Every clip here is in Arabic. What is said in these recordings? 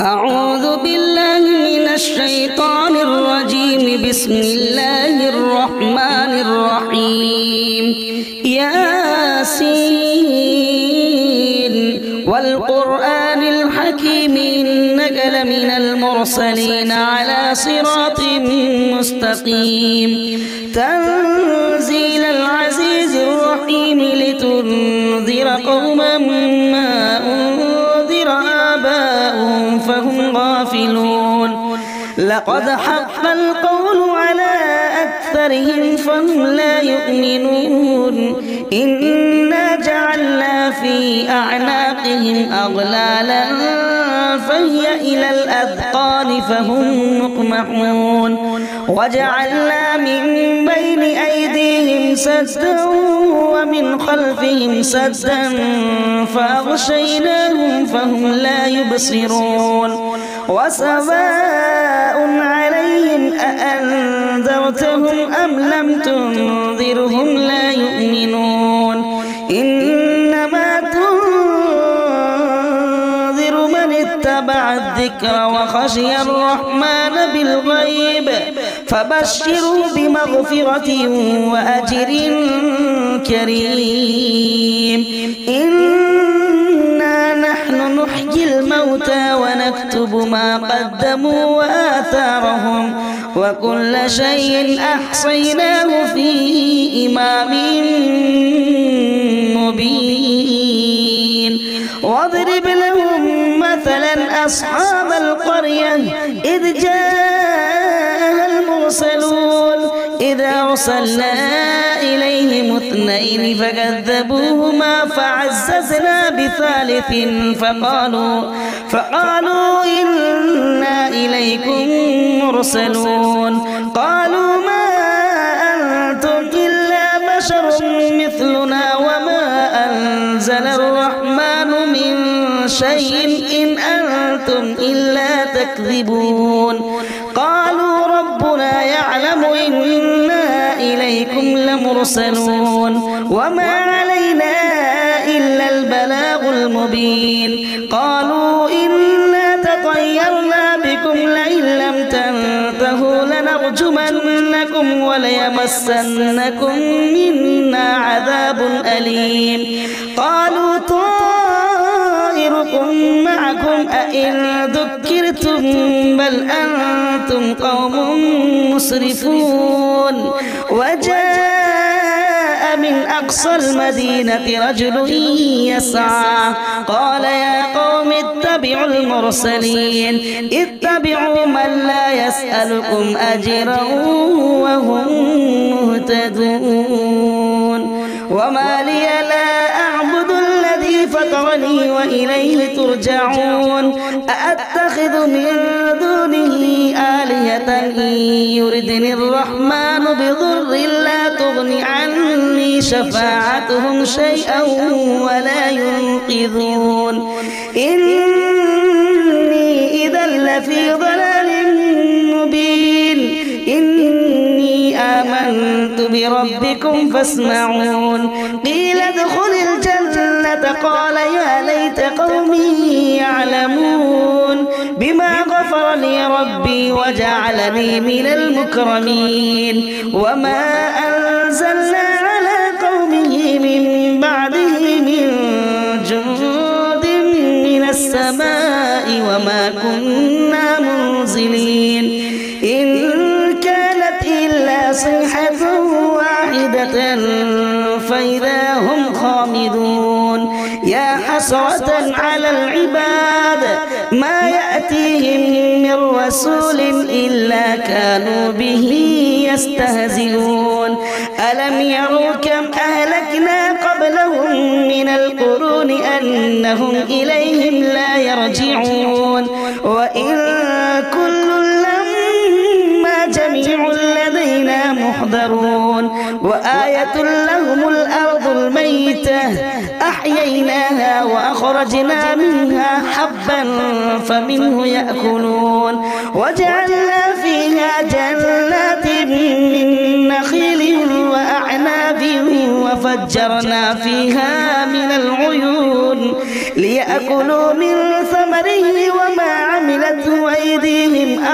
أعوذ بالله من الشيطان الرجيم. بسم الله الرحمن الرحيم. ياسين والقرآن الحكيم إنك لمن المرسلين على صراط مستقيم. تنزيل العزيز الرحيم لتنذر قوما ما أنذر آباؤهم فهم غافلون. لقد حق القول على أكثرهم فهم لا يؤمنون. إنا جعلنا في أعناقهم أغلالا فهي إلى الأذقان فهم مقمحون. وجعلنا من بين أيديهم سدا ومن خلفهم سدا فأغشيناهم فهم لا يبصرون. وسواء عليهم أأنذرتهم أم لم تنذرهم لا يؤمنون. إنما تنذر من اتبع الذكر وخشي الرحمن بالغيب فبشروا بمغفرة وأجر كريم. إنا نحن نحيي الموتى ونكتب ما قدموا وآثارهم وكل شيء أحصيناه في إمام مبين. واضرب لهم مثلا أصحاب القرية إذ جاءها المرسلون إذ أرسلنا إليهم اثنين فكذبوهما فعززنا بثالث فقالوا إنا إليكم مرسلون. قالوا ما أنتم إلا بشر مثلنا وما أنزل الرحمن من شيء إن أنتم إلا تكذبون. قالوا ربنا يعلم إنا إليكم لمرسلون وما علينا إلا البلاغ المبين. قالوا إنا تطيرنا بكم لئن لم تنتهوا لنرجمنكم وليمسنكم منا عذاب أليم. قالوا طائركم معكم أئن ذكرتم بل أنتم قوم مسرفون. وجاء من أقصى المدينة رجل يسعى قال يا قوم اتبعوا المرسلين اتبعوا من لا يسألكم أجرا وهم مهتدون. وما لي لا أعبد الذي فطرني وإليه ترجعون. أأتخذ من دونه آلهة إن يردني الرحمن بضر لا تغن عني شفاعتهم شيئا ولا ينقذون. إني إذا لفي ضلال مبين. إني آمنت بربكم فاسمعون. قيل ادخل الجنة قال يا ليت قومي يعلمون بما غفر لي ربي وجعلني من المكرمين. وما أنزلنا على قومه من بعده من جند من السماء وما كنا منزلين. إن كانت إلا صيحة واحدة فإذا هم خامدون. يا حسرة على العباد ما يأتيهم من رسول إلا كانوا به يستهزئون. ألم يروا كم أهلكنا قبلهم من القرون أنهم إليهم لا يرجعون. وإن كل لما جميع لدينا محضرون. وآية لهم الأرض الميتة أحييناها وأخرجنا منها حبا فمنه يأكلون. وجعلنا فيها جنات من نخيل وأعناب وفجرنا فيها من العيون ليأكلوا من ثمره وما عمل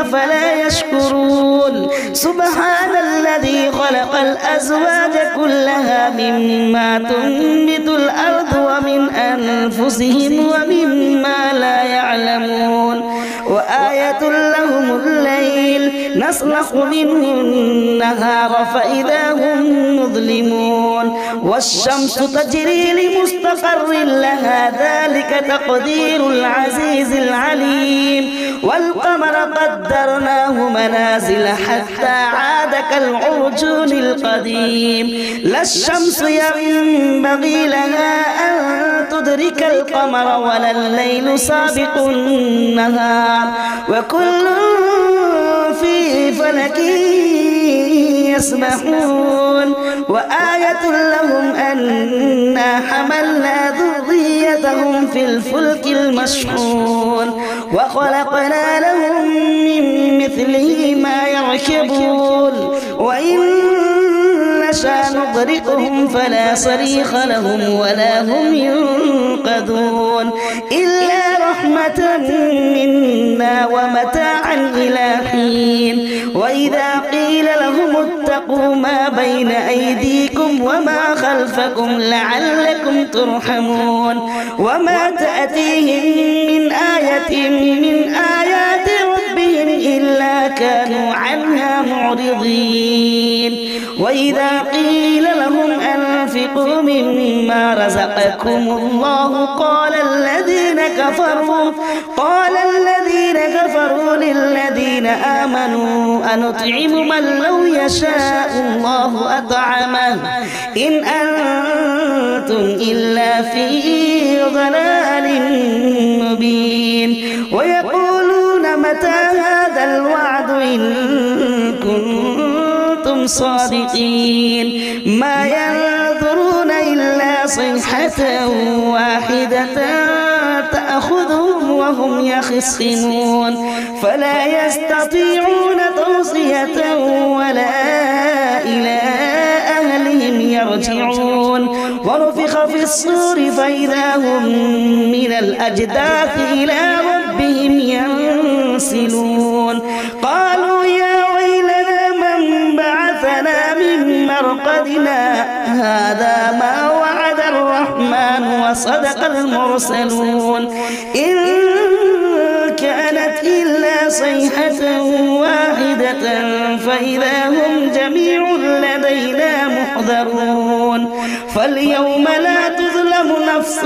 أفلا يشكرون سبحان الذي خلق الأزواج كلها مما تنبت الأرض ومن أنفسهم ومما لا يعلمون وآية لهم الليل نسلخ منه النهار فإذا هم مظلمون والشمس تجري لمستقر لها ذلك تقدير العزيز العليم والقمر قدرناه منازل حتى عاد كالعرجون القديم لا الشمس ينبغي لها أن تدرك القمر ولا الليل سابق النهار وكل في فلك يسبحون وآية لهم أنا حملنا ذريتهم في الفلك المشحون وخلقنا لهم من مثله ما يركبون وإن نشاء نغرقهم فلا صريخ لهم ولا هم ينقذون إلا رحمة منا ومتاعا إلى حين وإذا قيل لهم اتقوا ما بين أيديكم وما خلفكم لعلكم ترحمون وما تأتيهم من آية من آيات ربهم إلا كانوا عنها معرضين وإذا قيل لهم أنفقوا مما رزقكم الله قال الذين كفروا للذين آمنوا أنطعم من لو يشاء الله أطعمه إن أنتم إلا في ضلال مبين ويقولون متى هذا الوعد إن كنتم صادقين ما ينظرون إلا صيحة واحدة تأخذهم وهم يخصمون فلا يستطيعون توصية ولا إلى أهلهم يرجعون ونفخ في الصور فإذا هم من الأجداث إلى ربهم ينسلون قالوا يا ويلنا من بعثنا من مرقدنا هذا ما وعد الرحمن وصدق المرسلون إن كانت إلا صيحة واحدة فإذا هم جميع لدينا محضرون فاليوم لا تظلم نفس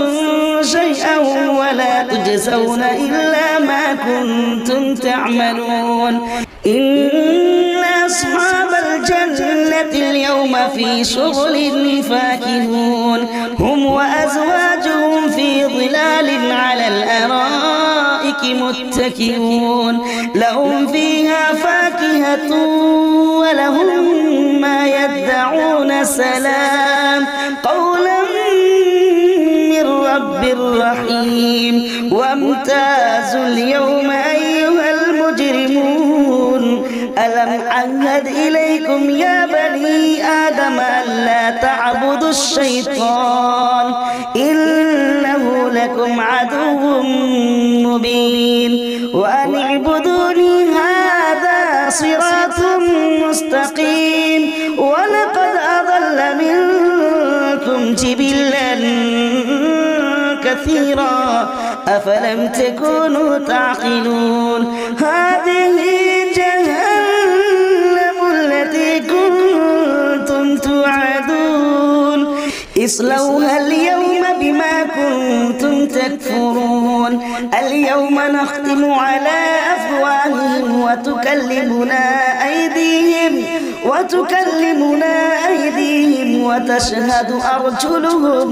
شيئا ولا تجزون إلا ما كنتم تعملون إن أصحاب الجنة اليوم في شغل فاكهون هم وأزواجهم في ظلال على الأرائك متكئون لهم فيها فاكهة ولهم ما يدعون سلام قولا من رب رحيم وامتازوا اليوم أيها المجرمون ألم أعهد إليكم يا بني آدم ألا تعبدوا الشيطان إنه لكم عدو مبين وأن اعبدوني هذا صراط مستقيم ولقد أضل منكم جبلا كثيرا أفلم تكونوا تعقلون هذه جهنم التي كنتم توعدون اصلوها اليوم بما كنتم تكفرون اليوم نختم على أفواههم وتكلمنا أيديهم وتشهد أرجلهم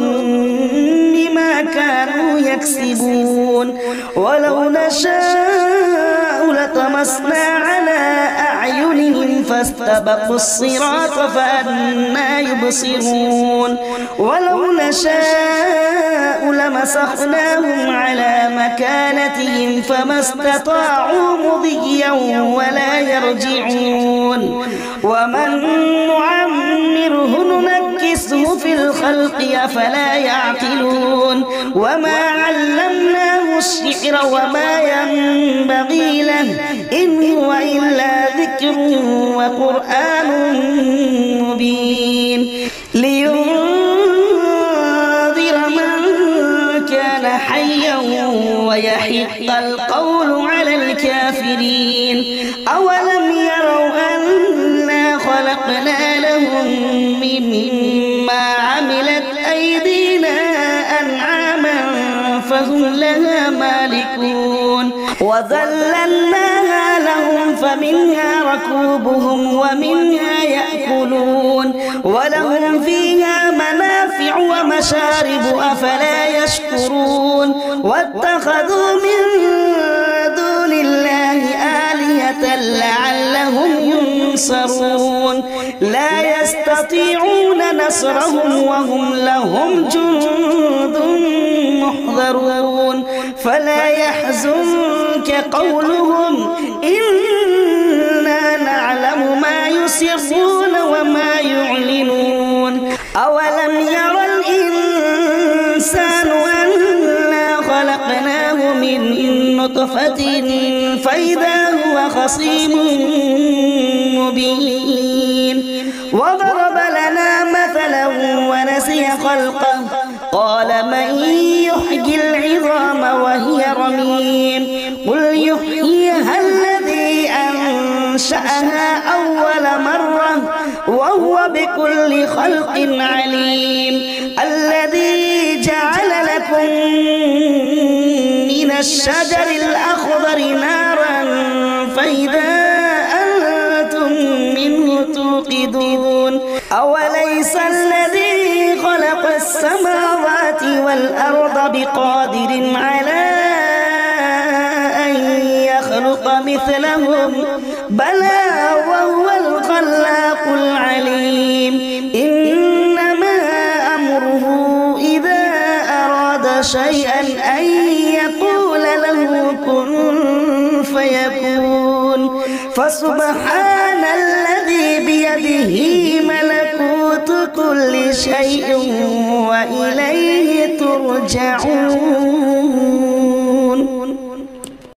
بما كانوا يكسبون ولو نشاء لطمسنا على أعينهم فاستبقوا الصراط فأنى يبصرون ولو نشاء لمسخناهم على مكانتهم فما استطاعوا مضيا ولا يرجعون ومن نعمره ننكسه في الخلق أفلا يعقلون وما علمناه الشعر وما ينبغي له إن هو إلا ذكر وقرآن مبين لينذر من كان حيا ويحق القول على الكافرين أولم يروا أنا خلقنا لهم مما عملت أيدينا أنعاما فهم لها مالكون وذللناها لهم فمنها ركوبهم ومنها يأكلون ولهم فيها منافع ومشارب أفلا يشكرون واتخذوا من دون الله آلهة لعلهم ينصرون لا يستطيعون نصرهم وهم لهم جند محضرون فلا يحزنك قولهم إنا نعلم ما يسرون وما يعلنون أولم يرى الإنسان أنا خلقناه من نطفة فإذا هو خصيم مبين وضرب لنا مثلا ونسي خلقه قال من يحيي العظام وهي رميم قل يحييها الذي أنشأها أول مرة وهو بكل خلق عليم الذي جعل لكم من الشجر الأخضر نارا فإذا أنتم منه توقدون أوليس الذي خلق السماوات والأرض بقادر على أن يخلق مثلهم بلى وهو الخلاق العليم إنما أمره إذا أراد شيئا أن يقول له كن فيكون فسبحان الذي بيده ملكوت كل شيء وإليه ترجعون.